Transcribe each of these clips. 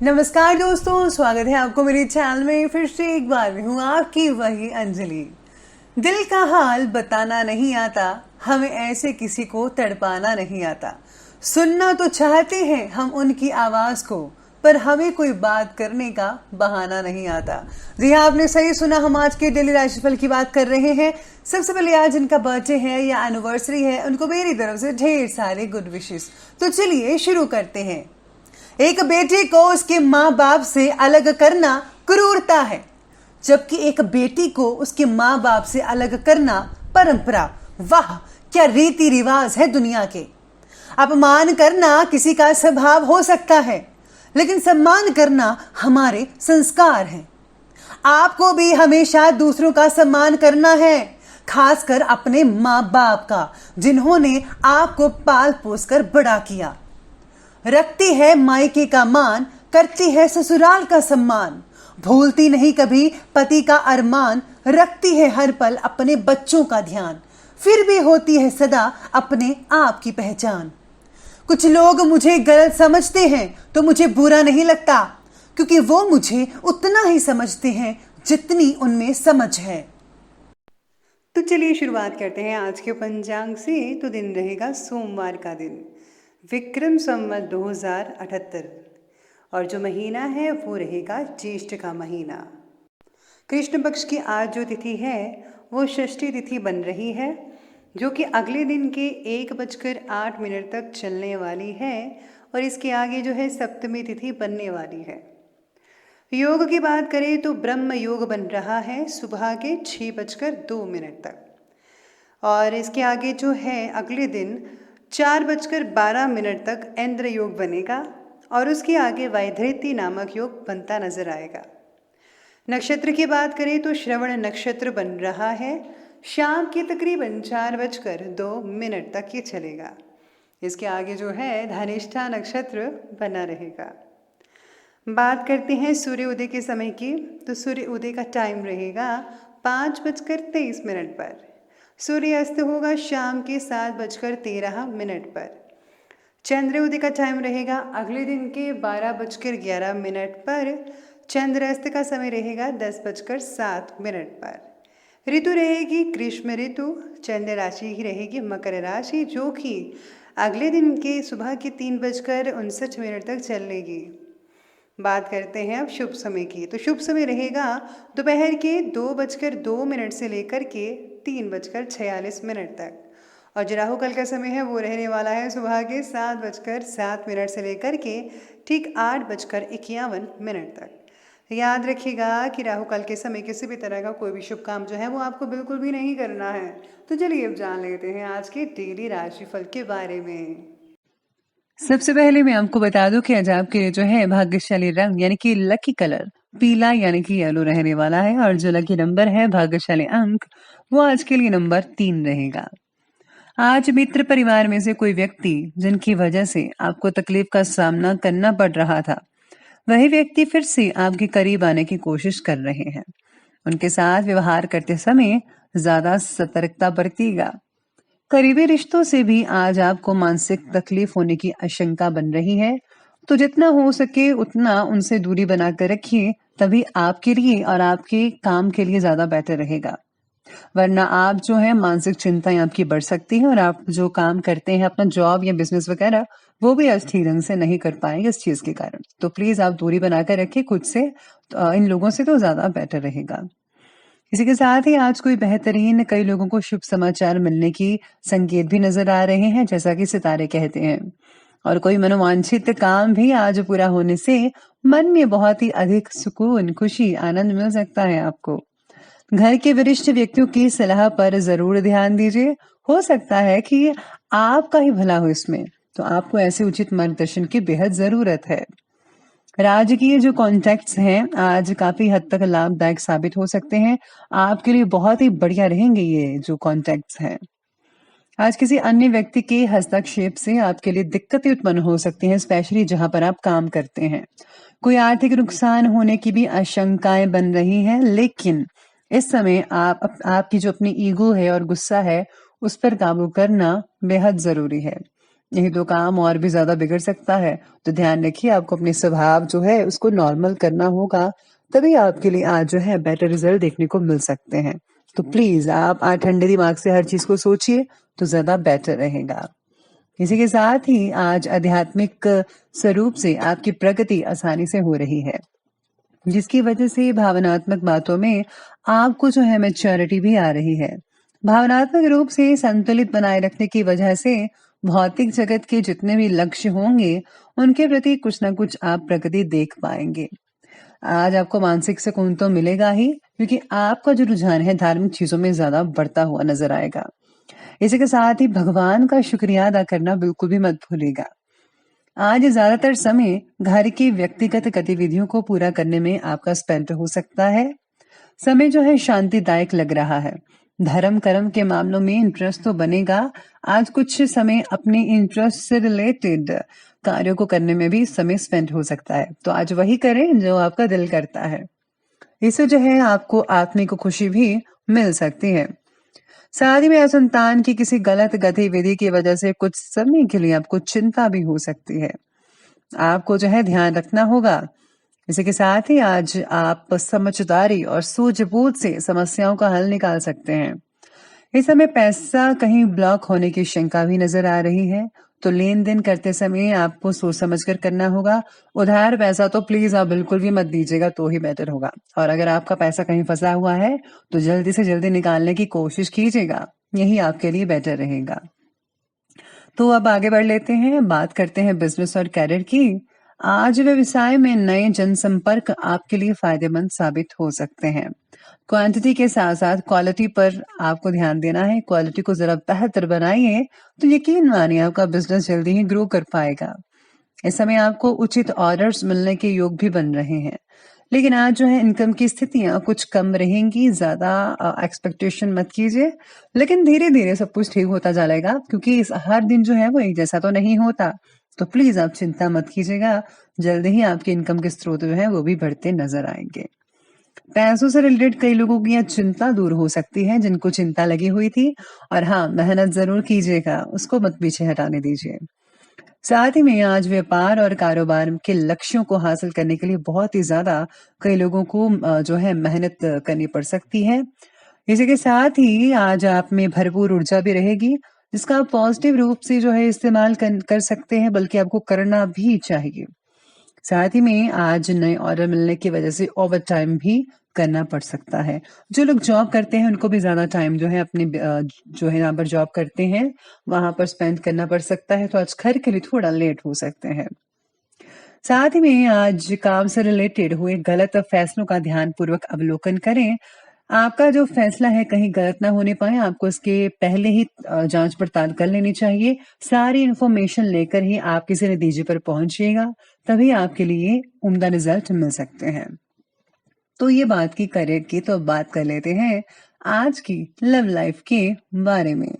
नमस्कार दोस्तों, स्वागत है आपको मेरे चैनल में। फिर से एक बार हूँ आपकी वही अंजलि। दिल का हाल बताना नहीं आता, हमें ऐसे किसी को तड़पाना नहीं आता। सुनना तो चाहते हैं हम उनकी आवाज को, पर हमें कोई बात करने का बहाना नहीं आता। जी हाँ, आपने सही सुना, हम आज के डेली राशिफल की बात कर रहे हैं। सबसे पहले आज जिनका बर्थडे है या एनिवर्सरी है, उनको मेरी तरफ से ढेर सारे गुड विशेस। तो चलिए शुरू करते हैं। एक बेटे को उसके माँ बाप से अलग करना क्रूरता है, जबकि एक बेटी को उसके माँ बाप से अलग करना परंपरा। वाह, क्या रीति रिवाज है दुनिया के। अपमान करना किसी का स्वभाव हो सकता है, लेकिन सम्मान करना हमारे संस्कार हैं। आपको भी हमेशा दूसरों का सम्मान करना है, खासकर अपने माँ बाप का, जिन्होंने आपको पाल पोस कर बड़ा किया। रखती है मायके का मान, करती है ससुराल का सम्मान। भूलती नहीं कभी पति का अरमान, रखती है हर पल अपने बच्चों का ध्यान। फिर भी होती है सदा अपने आप की पहचान। कुछ लोग मुझे गलत समझते हैं तो मुझे बुरा नहीं लगता, क्योंकि वो मुझे उतना ही समझते हैं जितनी उनमें समझ है। तो चलिए शुरुआत करते हैं आज के पंचांग से। तो दिन रहेगा सोमवार का दिन, विक्रम संवत 2078, और जो महीना है वो रहेगा ज्येष्ठ का महीना। कृष्ण पक्ष की आज जो तिथि है वो षष्ठी तिथि बन रही है, जो कि अगले दिन के 1:08 तक चलने वाली है, और इसके आगे जो है सप्तमी तिथि बनने वाली है। योग की बात करें तो ब्रह्म योग बन रहा है सुबह के 6:02 तक, और इसके आगे जो है अगले दिन 4:12 तक इंद्र योग बनेगा, और उसके आगे वैधृति नामक योग बनता नजर आएगा। नक्षत्र की बात करें तो श्रवण नक्षत्र बन रहा है, शाम के तकरीबन 4:02 तक ये चलेगा। इसके आगे जो है धनिष्ठा नक्षत्र बना रहेगा। बात करते हैं सूर्य उदय के समय की, तो सूर्य उदय का टाइम रहेगा 5:23 पर। सूर्य अस्त होगा शाम के 7:13 पर। चंद्र उदय का टाइम रहेगा अगले दिन के 12:11 पर। चंद्र अस्त का समय रहेगा 10:07 पर। ऋतु रहेगी ग्रीष्म ऋतु। चंद्र राशि ही रहेगी मकर राशि, जो कि अगले दिन के सुबह के 3:59 तक चलेगी। बात करते हैं अब शुभ समय की, तो शुभ समय रहेगा दोपहर के 2:02 से लेकर के 3:46 तक, और जो राहु काल का समय है वो रहने वाला है सुबह के 7:07 से लेकर के ठीक 8:51 तक। याद रखिएगा कि राहु काल के समय किसी भी तरह का कोई भी शुभ काम जो है वो आपको बिल्कुल भी नहीं करना है। तो चलिए अब जान लेते हैं आज के डेली राशिफल के बारे में। सबसे पहले मैं आपको बता दूं कि आज आपके लिए जो है भाग्यशाली रंग यानी कि लकी कलर पीला यानी कि येलो रहने वाला है, और जो लकी नंबर है, भाग्यशाली अंक, वो आज के लिए नंबर 3 रहेगा। आज मित्र परिवार में से कोई व्यक्ति जिनकी वजह से आपको तकलीफ का सामना करना पड़ रहा था, वही व्यक्ति फिर से आपके करीब आने की कोशिश कर रहे हैं। उनके साथ व्यवहार करते समय ज्यादा सतर्कता बरतिएगा। करीबी रिश्तों से भी आज आपको मानसिक तकलीफ होने की आशंका बन रही है, तो जितना हो सके उतना उनसे दूरी बनाकर रखिए, तभी आपके लिए और आपके काम के लिए ज्यादा बेहतर रहेगा। वरना आप जो है मानसिक चिंताएं आपकी बढ़ सकती है, और आप जो काम करते हैं अपना जॉब या बिजनेस वगैरह, वो भी अच्छी ढंग से नहीं कर पाएंगे इस चीज के कारण। तो प्लीज आप दूरी बनाकर रखिए खुद से, तो इन लोगों से तो ज्यादा बेटर रहेगा। इसी के साथ ही आज कोई बेहतरीन कई लोगों को शुभ समाचार मिलने की संकेत भी नजर आ रहे हैं, जैसा कि सितारे कहते हैं, और कोई मनोवांछित काम भी आज पूरा होने से मन में बहुत ही अधिक सुकून, खुशी, आनंद मिल सकता है आपको। घर के वरिष्ठ व्यक्तियों की सलाह पर जरूर ध्यान दीजिए, हो सकता है कि आपका ही भला हो इसमें, तो आपको ऐसे उचित मार्गदर्शन की बेहद जरूरत है। राजकीय जो कॉन्टैक्ट्स हैं आज काफी हद तक लाभदायक साबित हो सकते हैं, आपके लिए बहुत ही बढ़िया रहेंगे ये जो कॉन्टैक्ट्स हैं। आज किसी अन्य व्यक्ति के हस्तक्षेप से आपके लिए दिक्कतें उत्पन्न हो सकती हैं, स्पेशली जहां पर आप काम करते हैं। कोई आर्थिक नुकसान होने की भी आशंकाएं बन रही हैं, लेकिन इस समय आपकी जो अपनी ईगो है और गुस्सा है उस पर काबू करना बेहद जरूरी है। नहीं तो काम और भी ज्यादा बिगड़ सकता है। तो ध्यान रखिए, आपको अपने स्वभाव जो है उसको नॉर्मल करना होगा, तभी आपके लिए आज जो है बेटर रिजल्ट देखने को मिल सकते हैं। तो प्लीज आप आज ठंडे दिमाग से हर चीज को सोचिए, तो ज्यादा बेटर रहेगा। इसी के साथ ही आज आध्यात्मिक स्वरूप से आपकी प्रगति आसानी से हो रही है, जिसकी वजह से भावनात्मक बातों में आपको जो है मैच्योरिटी भी आ रही है। भावनात्मक रूप से संतुलित बनाए रखने की वजह से भौतिक जगत के जितने भी लक्ष्य होंगे, उनके प्रति कुछ ना कुछ आप प्रगति देख पाएंगे। आज आपको मानसिक सुकून तो मिलेगा ही, क्योंकि आपका जो रुझान है धार्मिक चीजों में ज्यादा बढ़ता हुआ नजर आएगा। इसी के साथ ही भगवान का शुक्रिया अदा करना बिल्कुल भी मत भूलिएगा। आज ज्यादातर समय घर की व्यक्तिगत गतिविधियों को पूरा करने में आपका स्पेंड हो सकता है। समय जो है शांतिदायक लग रहा है। धर्म कर्म के मामलों में इंटरेस्ट तो बनेगा। आज कुछ समय अपने इंटरेस्ट से रिलेटेड कार्यों को करने में भी समय स्पेंड हो सकता है। तो आज वही करें जो आपका दिल करता है। इससे जो है आपको आत्मिक खुशी भी मिल सकती है। साथ ही में आज संतान की किसी गलत गतिविधि की वजह से कुछ समय के लिए आपको चिंता भी हो सकती है। आपको जो है ध्यान रखना होगा। इसी के साथ ही आज आप समझदारी और सूझबूझ से समस्याओं का हल निकाल सकते हैं। इस समय पैसा कहीं ब्लॉक होने की शंका भी नजर आ रही है, तो लेन देन करते समय आपको सोच समझकर करना होगा। उधार पैसा तो प्लीज आप बिल्कुल भी मत दीजिएगा, तो ही बेटर होगा। और अगर आपका पैसा कहीं फंसा हुआ है तो जल्दी से जल्दी निकालने की कोशिश कीजिएगा, यही आपके लिए बेटर रहेगा। तो अब आगे बढ़ लेते हैं, बात करते हैं बिजनेस और कैरियर की। आज व्यवसाय में नए जनसंपर्क आपके लिए फायदेमंद साबित हो सकते हैं। क्वांटिटी के साथ साथ क्वालिटी पर आपको ध्यान देना है। क्वालिटी को जरा बेहतर बनाइए, तो यकीन मानिए आपका बिजनेस जल्दी ही ग्रो कर पाएगा। इस समय आपको उचित ऑर्डर्स मिलने के योग भी बन रहे हैं, लेकिन आज जो है इनकम की स्थितियां कुछ कम रहेंगी। ज्यादा एक्सपेक्टेशन मत कीजिए, लेकिन धीरे धीरे सब कुछ ठीक होता जाएगा, क्योंकि हर दिन जो है वो एक जैसा तो नहीं होता। तो प्लीज आप चिंता मत कीजिएगा, जल्दी ही आपके इनकम के स्रोत जो है वो भी बढ़ते नजर आएंगे। पैसों से रिलेटेड कई लोगों की यहाँ चिंता दूर हो सकती है, जिनको चिंता लगी हुई थी। और हाँ, मेहनत जरूर कीजिएगा, उसको मत पीछे हटाने दीजिए। साथ ही में आज व्यापार और कारोबार के लक्ष्यों को हासिल करने के लिए बहुत ही ज्यादा कई लोगों को जो है मेहनत करनी पड़ सकती है। इसी के साथ ही आज आप में भरपूर ऊर्जा भी रहेगी, जिसका आप पॉजिटिव रूप से जो है इस्तेमाल कर सकते हैं, बल्कि आपको करना भी चाहिए। साथ ही में आज नए ऑर्डर मिलने की वजह से ओवर टाइम भी करना पड़ सकता है। जो लोग जॉब करते हैं उनको भी ज्यादा टाइम जो है अपने जो है यहाँ पर जॉब करते हैं वहां पर स्पेंड करना पड़ सकता है, तो आज घर के लिए थोड़ा लेट हो सकते हैं। साथ ही में आज काम से रिलेटेड हुए गलत फैसलों का ध्यान पूर्वक अवलोकन करें। आपका जो फैसला है कहीं गलत ना होने पाए, आपको इसके पहले ही जांच पड़ताल कर लेनी चाहिए। सारी इंफॉर्मेशन लेकर ही आप किसी नतीजे पर पहुंचिएगा, तभी आपके लिए उम्दा रिजल्ट मिल सकते हैं। तो ये बात की करियर की, तो अब बात कर लेते हैं आज की लव लाइफ के बारे में।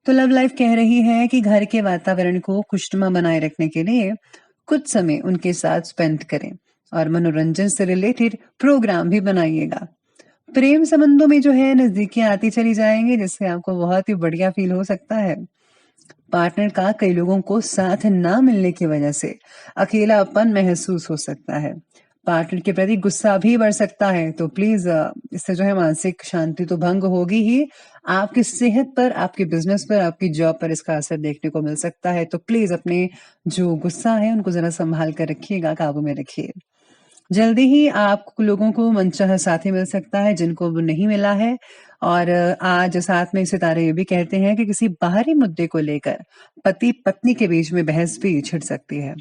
तो लव लाइफ कह रही है कि घर के वातावरण को खुशनुमा बनाए रखने के लिए कुछ समय उनके साथ स्पेंड करें और मनोरंजन से रिलेटेड प्रोग्राम भी बनाइएगा। प्रेम संबंधों में जो है नजदीकियां आती चली जाएंगी, जिससे आपको बहुत ही बढ़िया फील हो सकता है। पार्टनर का कई लोगों को साथ ना मिलने की वजह से अकेलापन महसूस हो सकता है। पार्टनर के प्रति गुस्सा भी बढ़ सकता है, तो प्लीज इससे जो है मानसिक शांति तो भंग होगी ही, आपकी सेहत पर, आपके बिजनेस पर, आपकी जॉब पर इसका असर देखने को मिल सकता है। तो प्लीज अपने जो गुस्सा है उनको जरा संभाल कर रखिएगा, काबू में रखिए। जल्दी ही आप लोगों को मनचाहा साथी मिल सकता है जिनको वो नहीं मिला है। और आज साथ में सितारे ये भी कहते हैं कि किसी बाहरी मुद्दे को लेकर पति पत्नी के बीच में बहस भी छिड़ सकती है।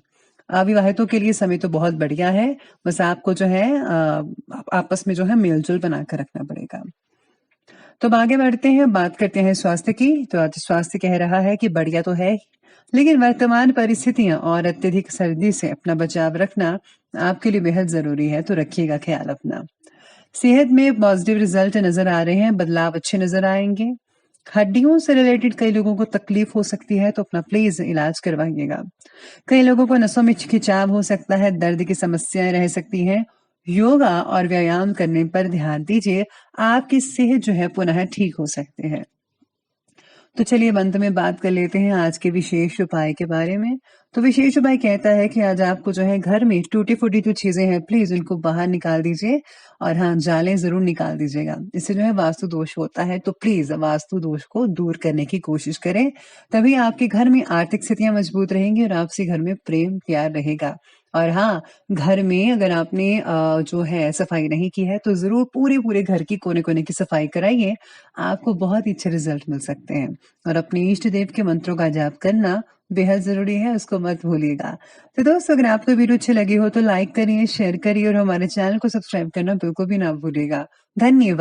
अविवाहितों के लिए समय तो बहुत बढ़िया है, बस आपको जो है आपस में जो है मेलजोल बनाकर रखना पड़ेगा। तो अब आगे बढ़ते हैं, बात करते हैं स्वास्थ्य की। तो आज स्वास्थ्य कह रहा है कि बढ़िया तो है, लेकिन वर्तमान परिस्थितियां और अत्यधिक सर्दी से अपना बचाव रखना आपके लिए बेहद जरूरी है, तो रखिएगा ख्याल अपना। सेहत में पॉजिटिव रिजल्ट नजर आ रहे हैं, बदलाव अच्छे नजर आएंगे। हड्डियों से रिलेटेड कई लोगों को तकलीफ हो सकती है, तो अपना प्लीज इलाज करवाइएगा। कई लोगों को नसों में खिंचाव हो सकता है, दर्द की समस्याएं रह सकती हैं। योगा और व्यायाम करने पर ध्यान दीजिए, आपकी सेहत जो है पुनः ठीक हो सकती है। तो चलिए अंत में बात कर लेते हैं आज के विशेष उपाय के बारे में। तो विशेष उपाय कहता है कि आज आपको जो है घर में टूटी-फूटी जो चीज़ें हैं प्लीज़ उनको बाहर निकाल दीजिए और हाँ, जालें ज़रूर निकाल दीजिएगा। इससे जो है वास्तु दोष होता है तो प्लीज़ वास्तु दोष को दूर करने की कोशिश करें। तभी आपके घर में आर्थिक स्थितियाँ मजबूत रहेंगी और आपसी घर में प्रेम प्यार रहेगा। और हाँ, घर में अगर आपने जो है सफाई नहीं की है तो ज़रूर पूरे-पूरे घर की कोने-कोने की सफाई कराइए। आपको बहुत ही अच्छे रिज़ल्ट मिल सकते हैं। और अपने इष्ट देव के मंत्रों का जाप करना बेहद ज़रूरी है, उसको मत भूलिएगा। तो दोस्तों अगर आपको वीडियो अच्छी लगी हो तो लाइक करिए, शेयर करिए और हमारे चैनल को सब्सक्राइब करना बिल्कुल भी ना भूलिएगा। धन्यवाद।